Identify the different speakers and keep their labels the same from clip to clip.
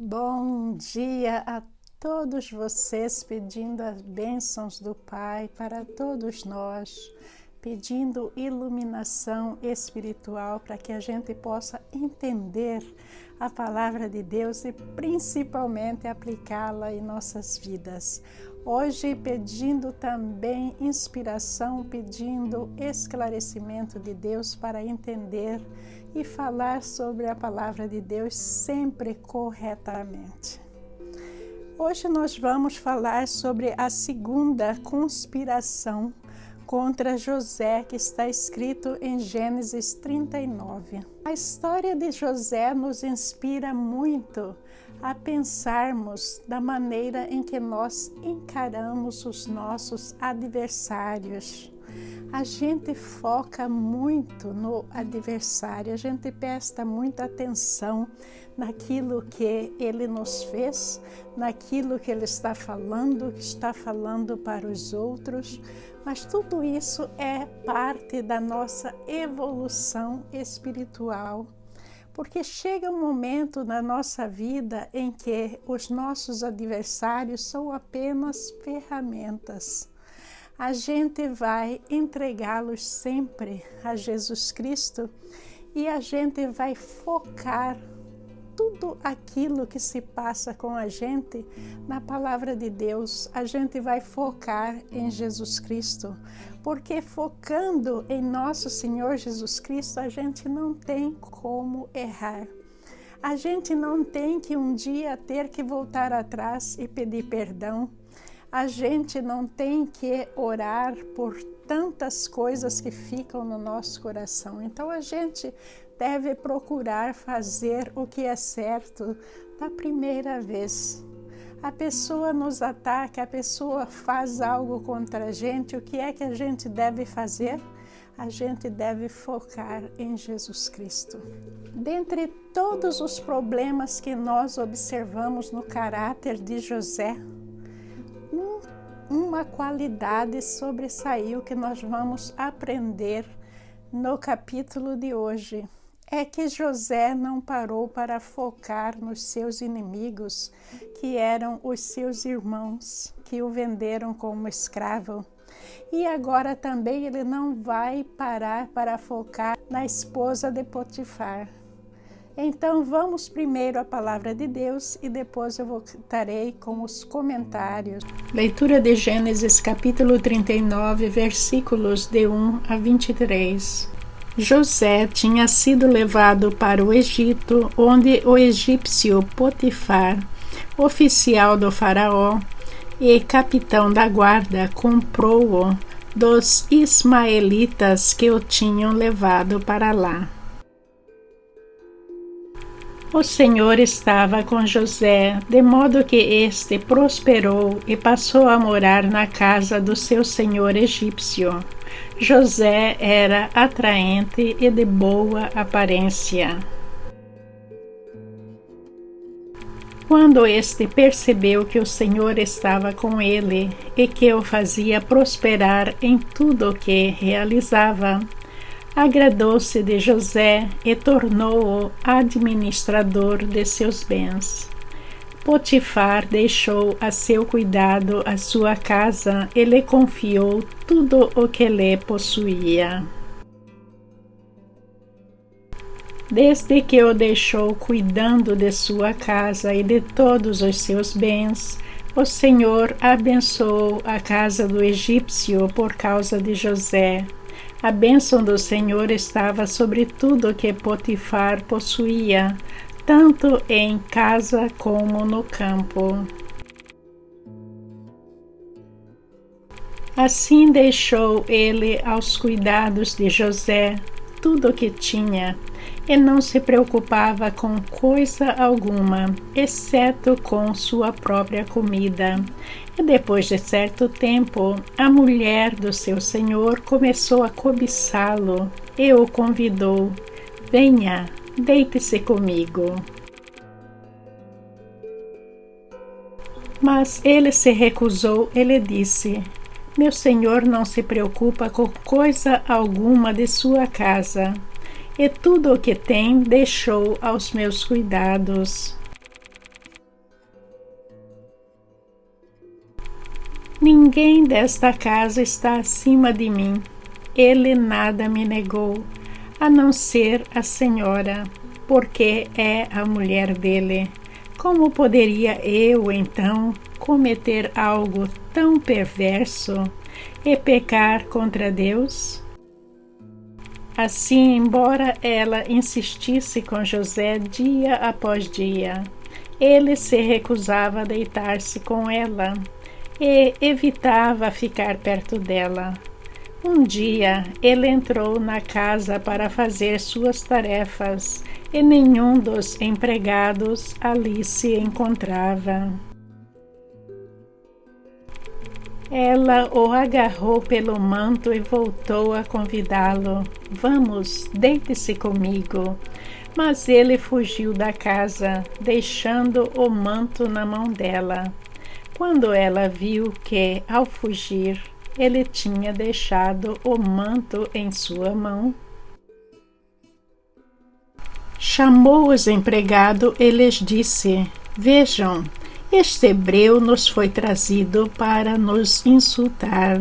Speaker 1: Bom dia a todos vocês, pedindo as bênçãos do Pai para todos nós, pedindo iluminação espiritual para que a gente possa entender a palavra de Deus e principalmente aplicá-la em nossas vidas. Hoje pedindo também inspiração, pedindo esclarecimento de Deus para entender e falar sobre a palavra de Deus sempre corretamente. Hoje nós vamos falar sobre a segunda conspiração contra José, que está escrito em Gênesis 39. A história de José nos inspira muito a pensarmos da maneira em que nós encaramos os nossos adversários. A gente foca muito no adversário, a gente presta muita atenção naquilo que ele nos fez, naquilo que ele está falando, que está falando para os outros, mas tudo isso é parte da nossa evolução espiritual. Porque chega um momento na nossa vida em que os nossos adversários são apenas ferramentas. A gente vai entregá-los sempre a Jesus Cristo e a gente vai focar tudo aquilo que se passa com a gente na palavra de Deus. A gente vai focar em Jesus Cristo, porque focando em nosso Senhor Jesus Cristo, a gente não tem como errar. A gente não tem que um dia ter que voltar atrás e pedir perdão. A gente não tem que orar por tantas coisas que ficam no nosso coração. Então a gente deve procurar fazer o que é certo da primeira vez. A pessoa nos ataca, a pessoa faz algo contra a gente, o que é que a gente deve fazer? A gente deve focar em Jesus Cristo. Dentre todos os problemas que nós observamos no caráter de José, uma qualidade sobressaiu que nós vamos aprender no capítulo de hoje. É que José não parou para focar nos seus inimigos, que eram os seus irmãos, que o venderam como escravo. E agora também ele não vai parar para focar na esposa de Potifar. Então vamos primeiro à palavra de Deus e depois eu voltarei com os comentários. Leitura de Gênesis capítulo 39, versículos de 1 a 23. José tinha sido levado para o Egito, onde o egípcio Potifar, oficial do faraó e capitão da guarda, comprou-o dos ismaelitas que o tinham levado para lá. O Senhor estava com José, de modo que este prosperou e passou a morar na casa do seu senhor egípcio. José era atraente e de boa aparência. Quando este percebeu que o Senhor estava com ele e que o fazia prosperar em tudo o que realizava, agradou-se de José e tornou-o administrador de seus bens. Potifar deixou a seu cuidado a sua casa e lhe confiou tudo o que lhe possuía. Desde que o deixou cuidando de sua casa e de todos os seus bens, o Senhor abençoou a casa do egípcio por causa de José. A bênção do Senhor estava sobre tudo que Potifar possuía, tanto em casa como no campo. Assim deixou ele aos cuidados de José tudo o que tinha, e não se preocupava com coisa alguma, exceto com sua própria comida. E depois de certo tempo, a mulher do seu senhor começou a cobiçá-lo e o convidou: venha, deite-se comigo. Mas ele se recusou e lhe disse: meu senhor não se preocupa com coisa alguma de sua casa, e tudo o que tem deixou aos meus cuidados. Ninguém desta casa está acima de mim. Ele nada me negou, a não ser a senhora, porque é a mulher dele. Como poderia eu, então, cometer algo tão perverso e pecar contra Deus? Assim, embora ela insistisse com José dia após dia, ele se recusava a deitar-se com ela e evitava ficar perto dela. Um dia, ele entrou na casa para fazer suas tarefas e nenhum dos empregados ali se encontrava. Ela o agarrou pelo manto e voltou a convidá-lo. Vamos, deite-se comigo. Mas ele fugiu da casa, deixando o manto na mão dela. Quando ela viu que, ao fugir, ele tinha deixado o manto em sua mão, chamou os empregados e lhes disse: Vejam, este hebreu nos foi trazido para nos insultar.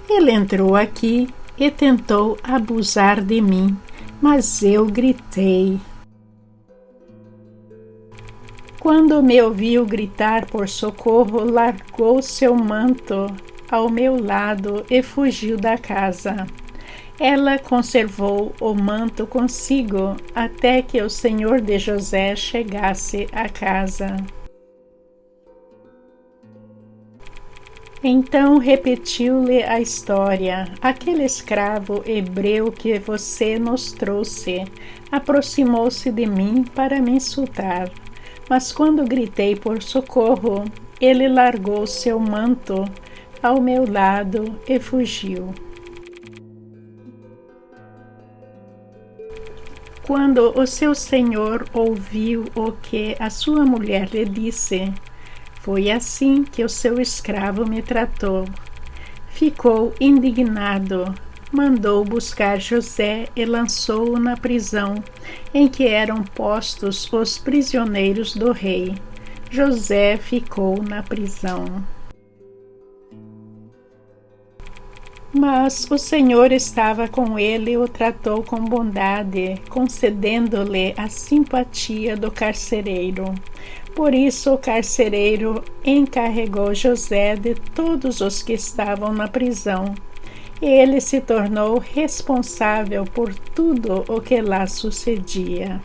Speaker 1: Ele entrou aqui e tentou abusar de mim, mas eu gritei. Quando me ouviu gritar por socorro, largou seu manto ao meu lado e fugiu da casa. Ela conservou o manto consigo até que o senhor de José chegasse à casa. Então repetiu-lhe a história. Aquele escravo hebreu que você nos trouxe aproximou-se de mim para me insultar. Mas quando gritei por socorro, ele largou seu manto ao meu lado e fugiu. Quando o seu senhor ouviu o que a sua mulher lhe disse, foi assim que o seu escravo me tratou. Ficou indignado, mandou buscar José e lançou-o na prisão em que eram postos os prisioneiros do rei. José ficou na prisão. Mas o Senhor estava com ele e o tratou com bondade, concedendo-lhe a simpatia do carcereiro. Por isso o carcereiro encarregou José de todos os que estavam na prisão, e ele se tornou responsável por tudo o que lá sucedia.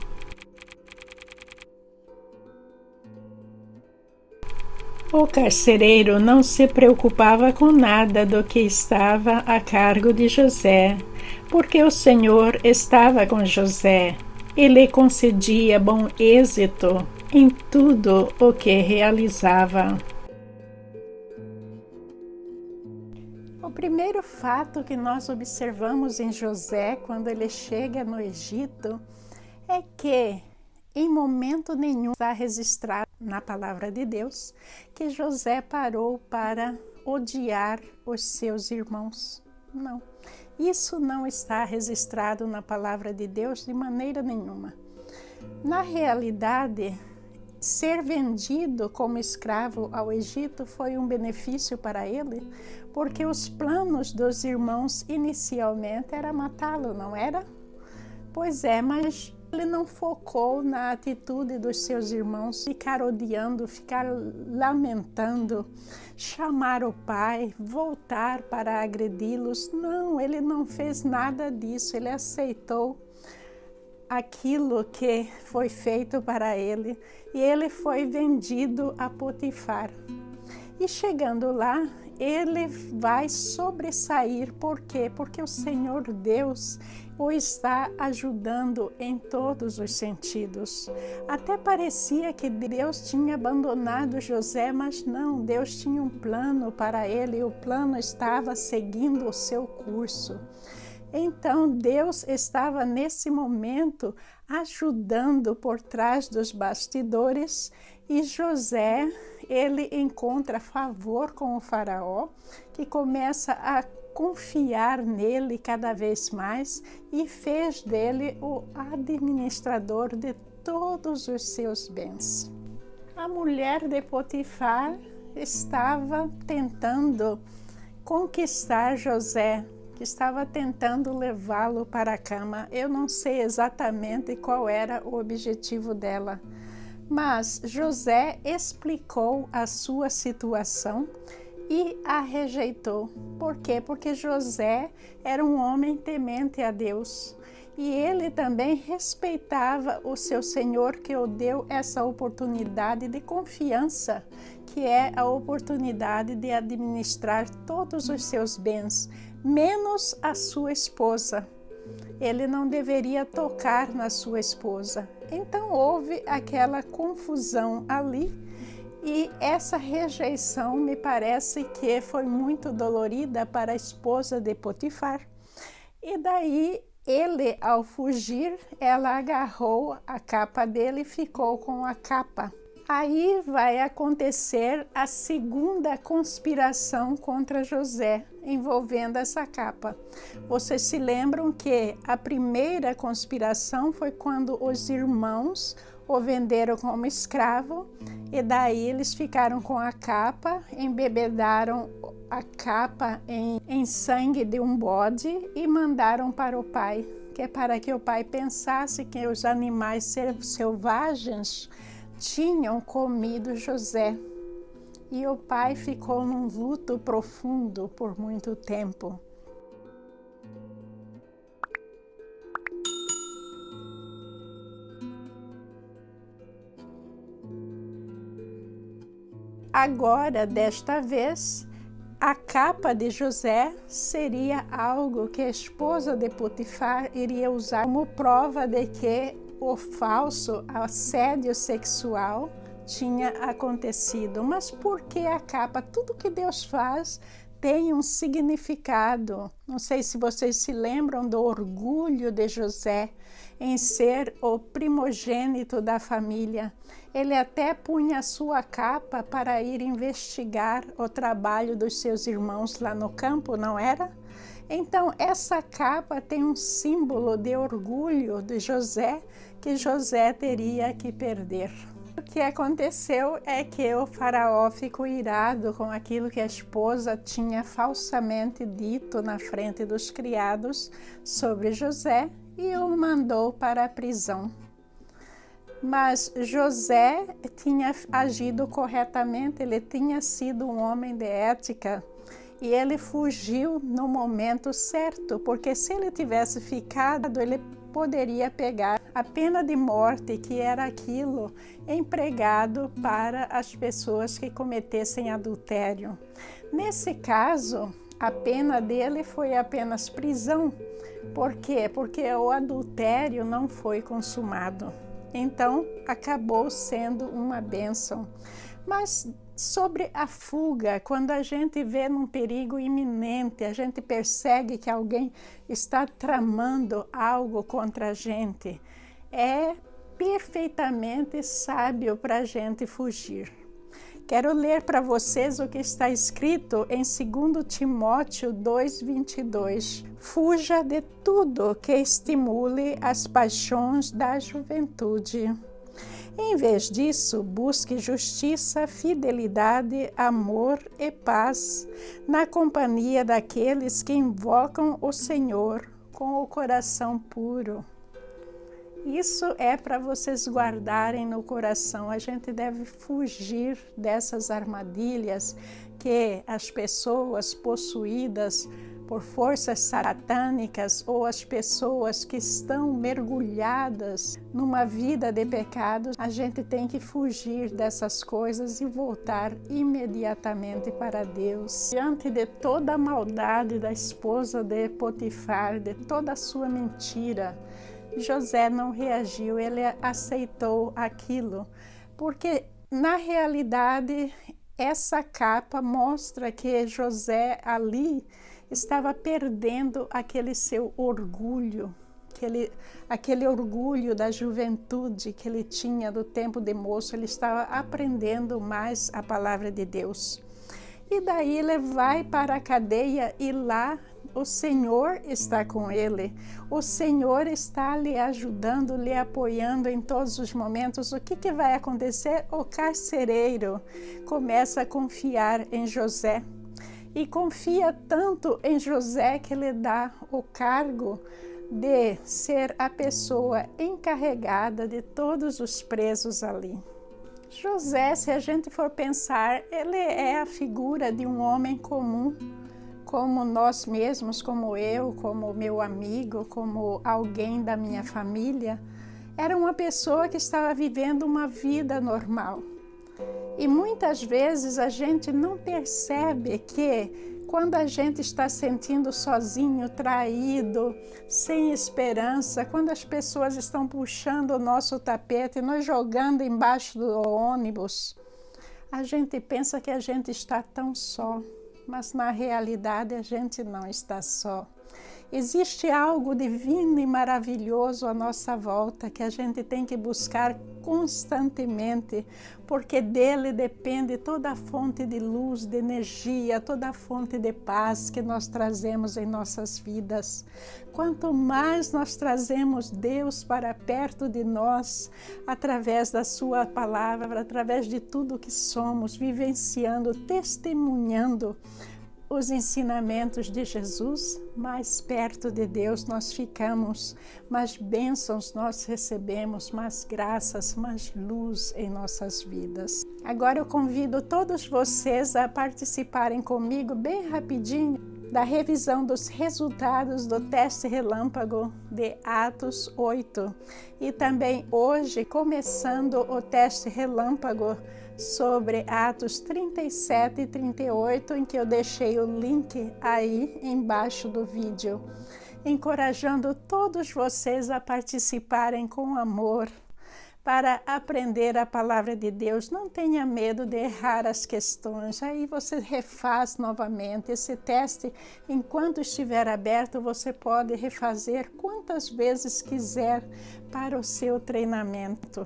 Speaker 1: O carcereiro não se preocupava com nada do que estava a cargo de José, porque o Senhor estava com José e lhe concedia bom êxito em tudo o que realizava. O primeiro fato que nós observamos em José quando ele chega no Egito é que em momento nenhum está registrado na palavra de Deus que José parou para odiar os seus irmãos. Não, isso não está registrado na palavra de Deus de maneira nenhuma. Na realidade, ser vendido como escravo ao Egito foi um benefício para ele, porque os planos dos irmãos inicialmente era matá-lo, não era? Pois é, mas ele não focou na atitude dos seus irmãos, ficar odiando, ficar lamentando, chamar o pai, voltar para agredi-los. Não, ele não fez nada disso, ele aceitou aquilo que foi feito para ele e ele foi vendido a Potifar. E chegando lá, ele vai sobressair. Por quê? Porque o Senhor Deus o está ajudando em todos os sentidos. Até parecia que Deus tinha abandonado José, mas não, Deus tinha um plano para ele e o plano estava seguindo o seu curso. Então Deus estava nesse momento ajudando por trás dos bastidores e José, ele encontra favor com o faraó, que começa a confiar nele cada vez mais e fez dele o administrador de todos os seus bens. A mulher de Potifar estava tentando conquistar José, que estava tentando levá-lo para a cama. Eu não sei exatamente qual era o objetivo dela, mas José explicou a sua situação e a rejeitou. Por quê? Porque José era um homem temente a Deus e ele também respeitava o seu Senhor, que o deu essa oportunidade de confiança, que é a oportunidade de administrar todos os seus bens, menos a sua esposa. Ele não deveria tocar na sua esposa. Então houve aquela confusão ali e essa rejeição me parece que foi muito dolorida para a esposa de Potifar. E daí ele, ao fugir, ela agarrou a capa dele e ficou com a capa. Aí vai acontecer a segunda conspiração contra José, envolvendo essa capa. Vocês se lembram que a primeira conspiração foi quando os irmãos o venderam como escravo, e daí eles ficaram com a capa, embebedaram a capa em sangue de um bode e mandaram para o pai, que é para que o pai pensasse que os animais selvagens tinham comido José. E o pai ficou num luto profundo por muito tempo. Agora, desta vez, a capa de José seria algo que a esposa de Potifar iria usar como prova de que o falso assédio sexual tinha acontecido. Mas por que a capa? Tudo que Deus faz tem um significado. Não sei se vocês se lembram do orgulho de José em ser o primogênito da família. Ele até punha a sua capa para ir investigar o trabalho dos seus irmãos lá no campo, não era? Então, essa capa tem um símbolo de orgulho de José, que José teria que perder. O que aconteceu é que o faraó ficou irado com aquilo que a esposa tinha falsamente dito na frente dos criados sobre José e o mandou para a prisão. Mas José tinha agido corretamente, ele tinha sido um homem de ética e ele fugiu no momento certo, porque se ele tivesse ficado, ele poderia pegar a pena de morte, que era aquilo empregado para as pessoas que cometessem adultério. Nesse caso, a pena dele foi apenas prisão. Por quê? Porque o adultério não foi consumado. Então, acabou sendo uma bênção. Mas sobre a fuga, quando a gente vê num perigo iminente, a gente percebe que alguém está tramando algo contra a gente, é perfeitamente sábio para a gente fugir. Quero ler para vocês o que está escrito em 2 Timóteo 2:22. Fuja de tudo que estimule as paixões da juventude. Em vez disso, busque justiça, fidelidade, amor e paz na companhia daqueles que invocam o Senhor com o coração puro. Isso é para vocês guardarem no coração. A gente deve fugir dessas armadilhas que as pessoas possuídas por forças satânicas ou as pessoas que estão mergulhadas numa vida de pecados, a gente tem que fugir dessas coisas e voltar imediatamente para Deus. Diante de toda a maldade da esposa de Potifar, de toda a sua mentira, José não reagiu, ele aceitou aquilo, porque na realidade essa capa mostra que José ali estava perdendo aquele seu orgulho, aquele orgulho da juventude que ele tinha do tempo de moço. Ele estava aprendendo mais a palavra de Deus. E daí ele vai para a cadeia e lá o Senhor está com ele, o Senhor está lhe ajudando, lhe apoiando em todos os momentos. O que vai acontecer? O carcereiro começa a confiar em José. E confia tanto em José que lhe dá o cargo de ser a pessoa encarregada de todos os presos ali. José, se a gente for pensar, ele é a figura de um homem comum, como nós mesmos, como eu, como meu amigo, como alguém da minha família. Era uma pessoa que estava vivendo uma vida normal. E muitas vezes a gente não percebe que quando a gente está sentindo sozinho, traído, sem esperança, quando as pessoas estão puxando o nosso tapete e nos jogando embaixo do ônibus, a gente pensa que a gente está tão só, mas na realidade a gente não está só. Existe algo divino e maravilhoso à nossa volta que a gente tem que buscar constantemente, porque dele depende toda a fonte de luz, de energia, toda a fonte de paz que nós trazemos em nossas vidas. Quanto mais nós trazemos Deus para perto de nós, através da sua palavra, através de tudo que somos, vivenciando, testemunhando os ensinamentos de Jesus, mais perto de Deus nós ficamos, mais bênçãos nós recebemos, mais graças, mais luz em nossas vidas. Agora eu convido todos vocês a participarem comigo bem rapidinho da revisão dos resultados do teste relâmpago de Atos 8 e também hoje começando o teste relâmpago sobre Atos 37 e 38, em que eu deixei o link aí embaixo do vídeo, encorajando todos vocês a participarem com amor para aprender a palavra de Deus. Não tenha medo de errar as questões, aí você refaz novamente. Esse teste, enquanto estiver aberto, você pode refazer quantas vezes quiser para o seu treinamento.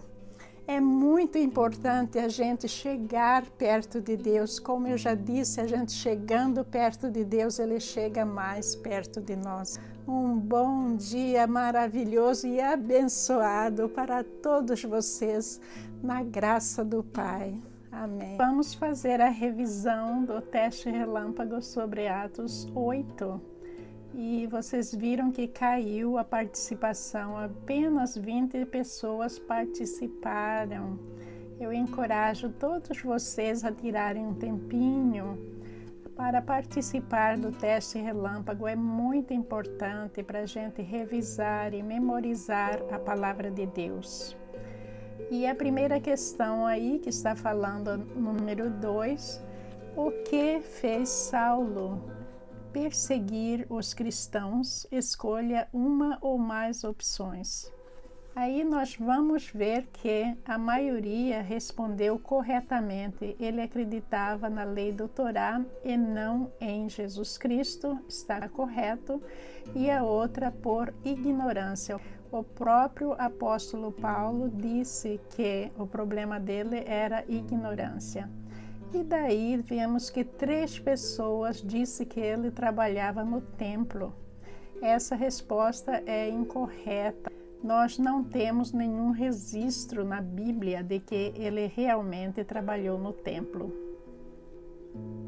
Speaker 1: É muito importante a gente chegar perto de Deus. Como eu já disse, a gente chegando perto de Deus, Ele chega mais perto de nós. Um bom dia maravilhoso e abençoado para todos vocês, na graça do Pai. Amém. Vamos fazer a revisão do teste relâmpago sobre Atos 8. E vocês viram que caiu a participação, apenas 20 pessoas participaram. Eu encorajo todos vocês a tirarem um tempinho para participar do teste relâmpago. É muito importante para a gente revisar e memorizar a palavra de Deus. E a primeira questão aí que está falando, número 2, o que fez Saulo perseguir os cristãos? Escolha uma ou mais opções. Aí nós vamos ver que a maioria respondeu corretamente. Ele acreditava na lei do Torá e não em Jesus Cristo, está correto. E a outra por ignorância. O próprio apóstolo Paulo disse que o problema dele era ignorância. E daí vemos que 3 pessoas disse que ele trabalhava no templo. Essa resposta é incorreta. Nós não temos nenhum registro na Bíblia de que ele realmente trabalhou no templo.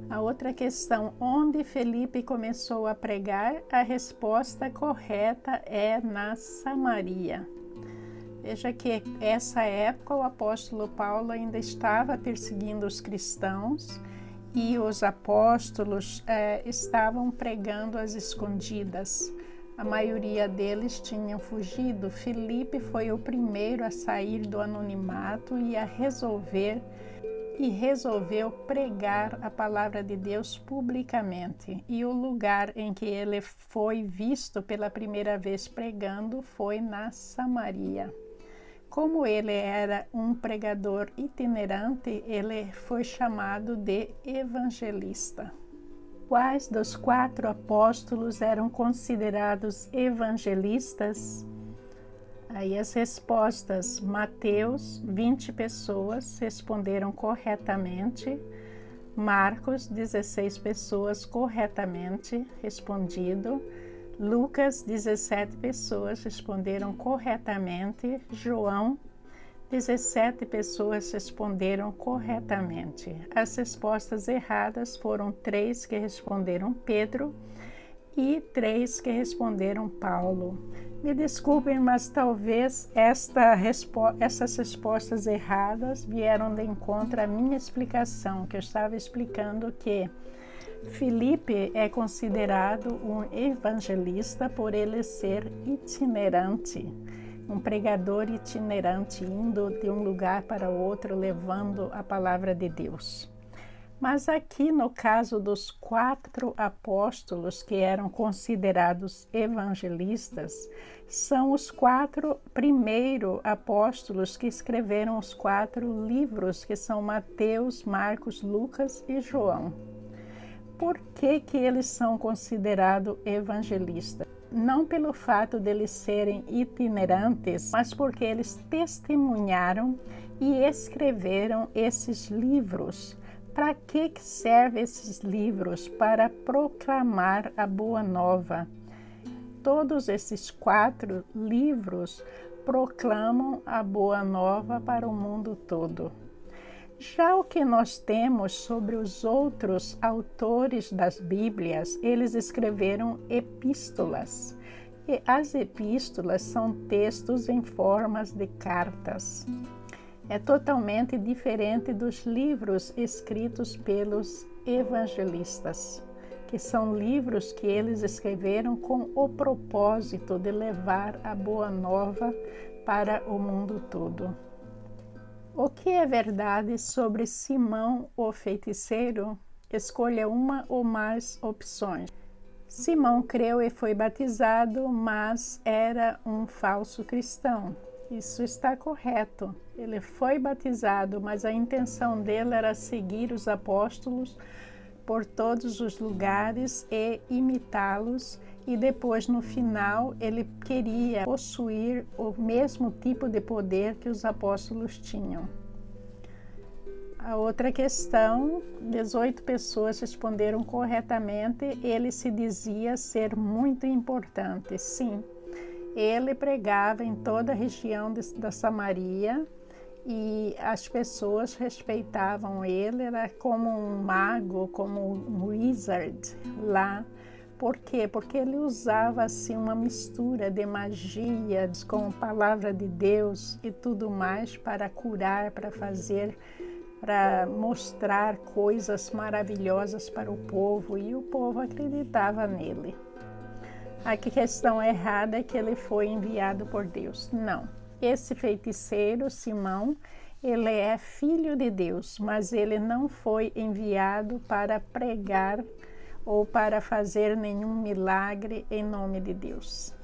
Speaker 1: A outra questão, onde Felipe começou a pregar? A resposta correta é na Samaria. Veja que essa época o apóstolo Paulo ainda estava perseguindo os cristãos e os apóstolos estavam pregando às escondidas. A maioria deles tinham fugido. Filipe foi o primeiro a sair do anonimato e resolveu pregar a palavra de Deus publicamente. E o lugar em que ele foi visto pela primeira vez pregando foi na Samaria. Como ele era um pregador itinerante, ele foi chamado de evangelista. Quais dos 4 apóstolos eram considerados evangelistas? Aí as respostas: Mateus, 20 pessoas responderam corretamente. Marcos, 16 pessoas corretamente respondido. Lucas, 17 pessoas responderam corretamente. João, 17 pessoas responderam corretamente. As respostas erradas foram 3 que responderam Pedro e 3 que responderam Paulo. Me desculpem, mas talvez essas respostas erradas vieram de encontro à minha explicação, que eu estava explicando que Filipe é considerado um evangelista por ele ser itinerante, um pregador itinerante, indo de um lugar para outro, levando a palavra de Deus. Mas aqui no caso dos 4 apóstolos que eram considerados evangelistas, são os 4 primeiros apóstolos que escreveram os 4 livros, que são Mateus, Marcos, Lucas e João. Por que eles são considerados evangelistas? Não pelo fato de eles serem itinerantes, mas porque eles testemunharam e escreveram esses livros. Para que servem esses livros? Para proclamar a Boa Nova. Todos esses 4 livros proclamam a Boa Nova para o mundo todo. Já o que nós temos sobre os outros autores das Bíblias, eles escreveram epístolas. E as epístolas são textos em formas de cartas. É totalmente diferente dos livros escritos pelos evangelistas, que são livros que eles escreveram com o propósito de levar a Boa Nova para o mundo todo. O que é verdade sobre Simão, o feiticeiro? Escolha uma ou mais opções. Simão creu e foi batizado, mas era um falso cristão. Isso está correto. Ele foi batizado, mas a intenção dele era seguir os apóstolos por todos os lugares e imitá-los. E depois, no final, ele queria possuir o mesmo tipo de poder que os apóstolos tinham. A outra questão, 18 pessoas responderam corretamente. Ele se dizia ser muito importante. Sim, ele pregava em toda a região da Samaria e as pessoas respeitavam ele. Era como um mago, como um wizard lá. Por quê? Porque ele usava assim uma mistura de magia com a palavra de Deus e tudo mais para curar, para mostrar coisas maravilhosas para o povo, e o povo acreditava nele. A questão errada é que ele foi enviado por Deus. Não. Esse feiticeiro, Simão, ele é filho de Deus, mas ele não foi enviado para pregar ou para fazer nenhum milagre em nome de Deus.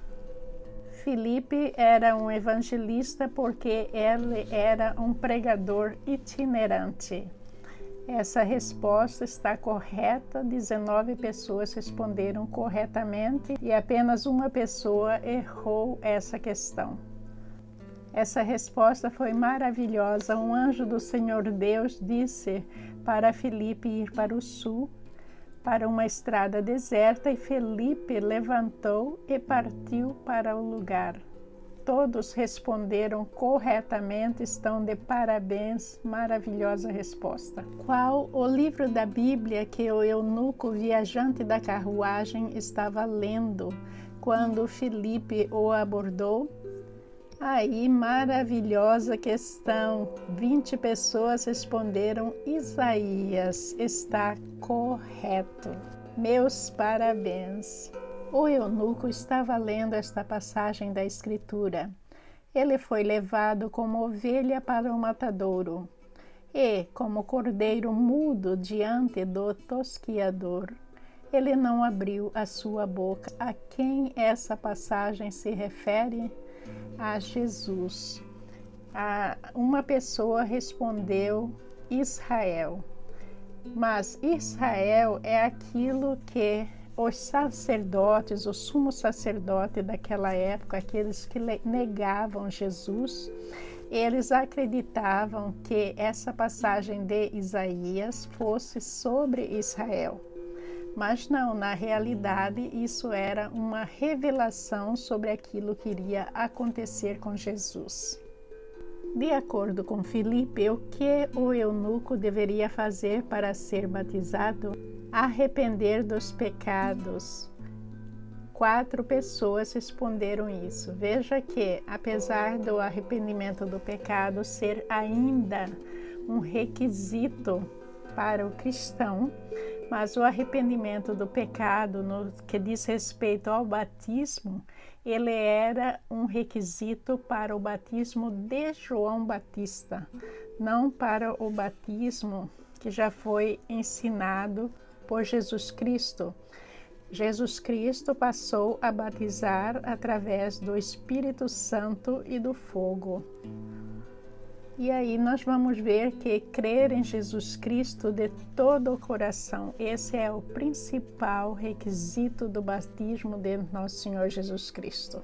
Speaker 1: Filipe era um evangelista porque ele era um pregador itinerante. Essa resposta está correta. 19 pessoas responderam corretamente e apenas uma pessoa errou essa questão. Essa resposta foi maravilhosa. Um anjo do Senhor Deus disse para Filipe ir para o sul, para uma estrada deserta, e Filipe levantou e partiu para o lugar. Todos responderam corretamente, estão de parabéns, maravilhosa resposta. Qual o livro da Bíblia que o eunuco viajante da carruagem estava lendo quando Filipe o abordou? Aí, maravilhosa questão. 20 pessoas responderam Isaías. Está correto. Meus parabéns. O eunuco estava lendo esta passagem da Escritura. Ele foi levado como ovelha para o matadouro e, como cordeiro mudo diante do tosquiador, ele não abriu a sua boca. A quem essa passagem se refere? A Jesus. Uma pessoa respondeu Israel, mas Israel é aquilo que os sacerdotes, o sumo sacerdote daquela época, aqueles que negavam Jesus, Eles acreditavam que essa passagem de Isaías fosse sobre Israel. Mas não, na realidade, isso era uma revelação sobre aquilo que iria acontecer com Jesus. De acordo com Filipe, o que o eunuco deveria fazer para ser batizado? Arrepender dos pecados. 4 pessoas responderam isso. Veja que, apesar do arrependimento do pecado ser ainda um requisito para o cristão, mas o arrependimento do pecado, no que diz respeito ao batismo, ele era um requisito para o batismo de João Batista, não para o batismo que já foi ensinado por Jesus Cristo. Jesus Cristo passou a batizar através do Espírito Santo e do fogo. E aí nós vamos ver que crer em Jesus Cristo de todo o coração, esse é o principal requisito do batismo de nosso Senhor Jesus Cristo.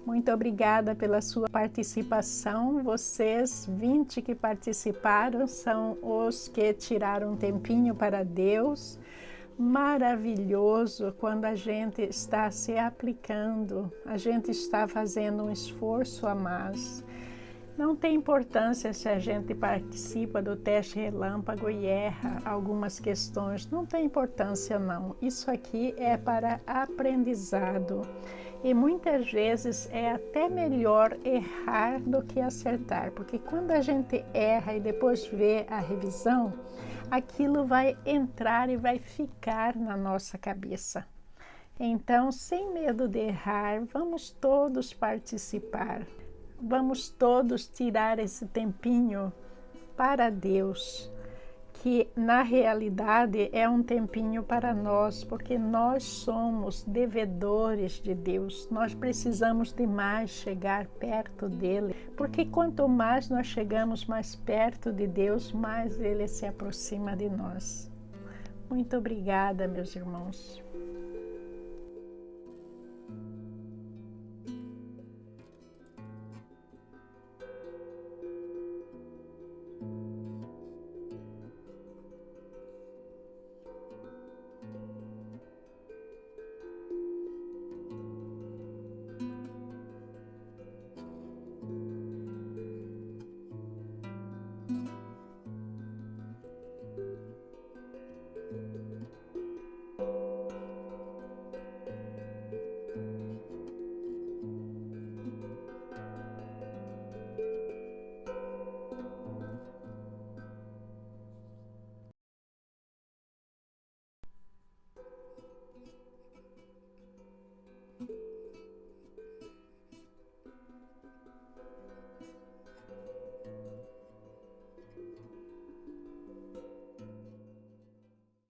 Speaker 1: Muito obrigada pela sua participação. Vocês, 20 que participaram, são os que tiraram um tempinho para Deus. Maravilhoso quando a gente está se aplicando, a gente está fazendo um esforço a mais. Não tem importância se a gente participa do teste relâmpago e erra algumas questões, não tem importância não. Isso aqui é para aprendizado e muitas vezes é até melhor errar do que acertar, porque quando a gente erra e depois vê a revisão, aquilo vai entrar e vai ficar na nossa cabeça. Então, sem medo de errar, vamos todos participar. Vamos todos tirar esse tempinho para Deus, que na realidade é um tempinho para nós, porque nós somos devedores de Deus. Nós precisamos de mais chegar perto dele, porque quanto mais nós chegamos mais perto de Deus, mais ele se aproxima de nós. Muito obrigada, meus irmãos.